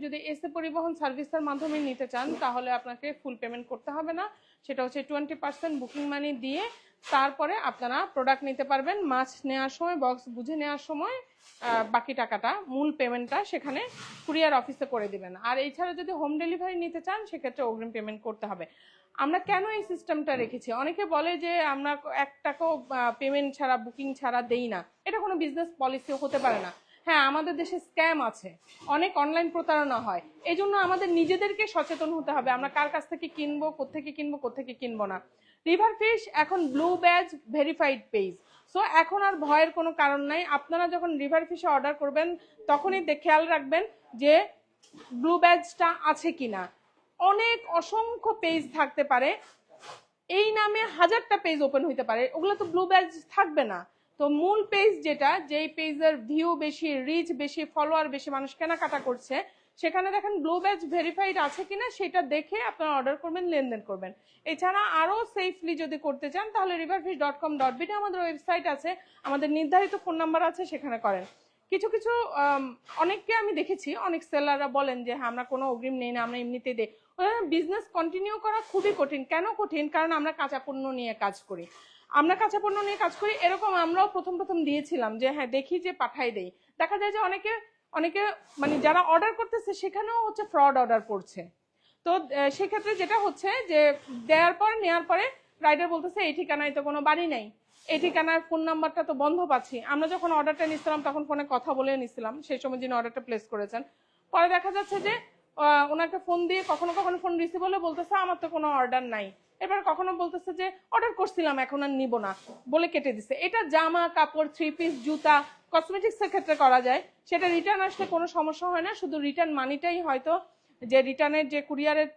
যদি এসএ পরিবহন সার্ভিসের মাধ্যমে নিতে চান তাহলে আপনাকে ফুল পেমেন্ট করতে হবে না, সেটা হচ্ছে 20% বুকিং মানি দিয়ে তারপরে আপনারা প্রোডাক্ট নিতে পারবেন। মাছ নেওয়ার সময়, বক্স বুঝে নেওয়ার সময় বাকি টাকাটা, মূল পেমেন্টটা সেখানে কুরিয়ার অফিসে করে দিবেন। আর এছাড়া যদি হোম ডেলিভারি নিতে চান সেক্ষেত্রে অগ্রিম পেমেন্ট করতে হবে। আমরা কেন এই সিস্টেমটা রেখেছি, অনেকে বলে যে আমরা 1 টাকাও পেমেন্ট ছাড়া, বুকিং ছাড়া দেই না, এটা কোনো বিজনেস পলিসি হতে পারে না। হ্যাঁ, আমাদের দেশে স্ক্যাম আছে, অনেক অনলাইন প্রতারণা হয়, এই জন্য আমাদের নিজেদেরকে সচেতন হতে হবে আমরা কার কাছ থেকে কিনবো, কোত্থেকে কিনবো, কোত্থেকে কিনবো না। রিভার ফিশ এখন blue badge verified page, so এখন আর ভয়ের কোনো কারণ নাই। আপনারা যখন রিভার ফিশে অর্ডার করবেন তখনই খেয়াল রাখবেন যে ব্লু ব্যাজটা আছে কিনা। অনেক অসংখ্য পেজ থাকতে পারে, এই নামে 1000টা পেজ ওপেন হইতে পারে, ওগুলো তো ব্লু ব্যাজ থাকবে না। তো মূল পেজ যেটা, যেই পেজের ভিউ বেশি, রিচ বেশি, ফলোয়ার বেশি, মানুষ কেনাকাটা করছে, সেখানে দেখেন ব্লু ব্যাজ ভেরিফাইড আছে কিনা, সেটা দেখে আপনারা অর্ডার করবেন, লেনদেন করবেন। এছাড়া আরো সেফলি যদি করতে চান তাহলে riverfish.com.bd আমাদের ওয়েবসাইট আছে, আমাদের নির্ধারিত ফোন নাম্বার আছে, সেখানে করেন। কিছু কিছু অনেককে আমি দেখেছি, অনেক সেলাররা বলেন যে হ্যাঁ আমরা কোনো অগ্রিম নেই না, আমরা এমনিতেই দেই। বিজনেস কন্টিনিউ করা খুবই কঠিন। কেন কঠিন? কারণ আমরা কাঁচা পণ্য নিয়ে কাজ করি, এরকম আমরাও প্রথম প্রথম দিয়েছিলাম যে হ্যাঁ দেখি যে পাঠাই দেই, দেখা যায় যে অনেকে অনেকে মানে যারা অর্ডার করতেছে সেখানেও হচ্ছে ফ্রড অর্ডার করছে। তো সেক্ষেত্রে যেটা হচ্ছে যে দেওয়ার পর, নেওয়ার পরে রাইডার বলতেছে এই ঠিকানায় তো কোনো বাড়ি নাই, এই ঠিকানার ফোন নাম্বারটা তো বন্ধ পাচ্ছি। আমরা যখন অর্ডারটা নিচ্ছিলাম তখন ফোনে কথা বলে নিছিলাম, সেই সময় যিনি অর্ডারটা প্লেস করেছেন। পরে দেখা যাচ্ছে যে ওনাকে ফোন দিয়ে কখনো কখনো ফোন রিসিভ হলে বলতেছে আমার তো কোনো অর্ডার নাই, এবার কখনো বলতেছে যে অর্ডার করছিলাম এখন আর নিব না বলে কেটে দিছে। এটা জামা কাপড়, 3 পিস, জুতা, কসমেটিক্সের ক্ষেত্রে করা যায়, সেটা রিটার্ন আসলে কোনো সমস্যা হয় না, শুধু রিটার্ন মানিটাই হয়তো, যে রিটার্নের যে কুরিয়ারের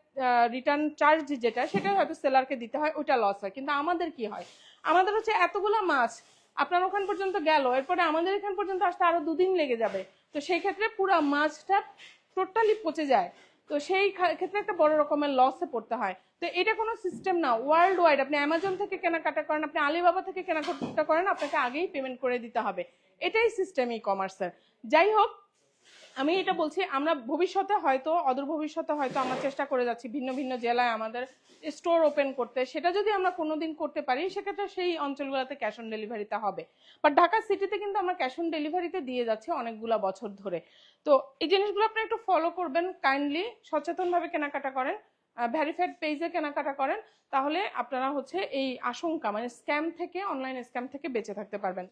রিটার্ন চার্জ যেটা, সেটাই হয়তো সেলারকে দিতে হয়, ওইটা লস হয়। কিন্তু আমাদের কি হয়, আমাদের হচ্ছে এতগুলো মাছ আপনার ওখান পর্যন্ত গেল, এরপরে আমাদের এখান পর্যন্ত আসতে আরো 2 দিন লেগে যাবে, তো সেই ক্ষেত্রে পুরো মাছটা টোটালি পচে যায়, তো সেই ক্ষেত্রে একটা বড় রকমের লসে পড়তে হয়। তো এটা কোনো সিস্টেম না, ওয়ার্ল্ড ওয়াইড আপনি অ্যামাজন থেকে কেনাকাটা করেন, আপনি আলিবাবা থেকে কেনাকাটা করেন, আপনাকে আগেই পেমেন্ট করে দিতে হবে, এটাই সিস্টেম ই কমার্সের। যাই হোক, আমি এটা বলছি আমরা ভবিষ্যতে হয়তো, অদূর ভবিষ্যতে হয়তো আমরা চেষ্টা করে যাচ্ছি ভিন্ন ভিন্ন জেলায় আমাদের স্টোর ওপেন করতে, সেটা যদি আমরা কোনোদিন করতে পারি সেক্ষেত্রে সেই অঞ্চলগুলোতে ক্যাশ অন ডেলিভারিতে হবে। বাট ঢাকা সিটিতে কিন্তু আমরা ক্যাশ অন ডেলিভারিতে দিয়ে যাচ্ছি অনেকগুলা বছর ধরে। তো এই জিনিসগুলো আপনি একটু ফলো করবেন, কাইন্ডলি সচেতনভাবে কেনাকাটা করেন, ভেরিফাইড পেজে কেনাকাটা করেন, তাহলে আপনারা হচ্ছে এই আশঙ্কা মানে স্ক্যাম থেকে, অনলাইন স্ক্যাম থেকে বেঁচে থাকতে পারবেন।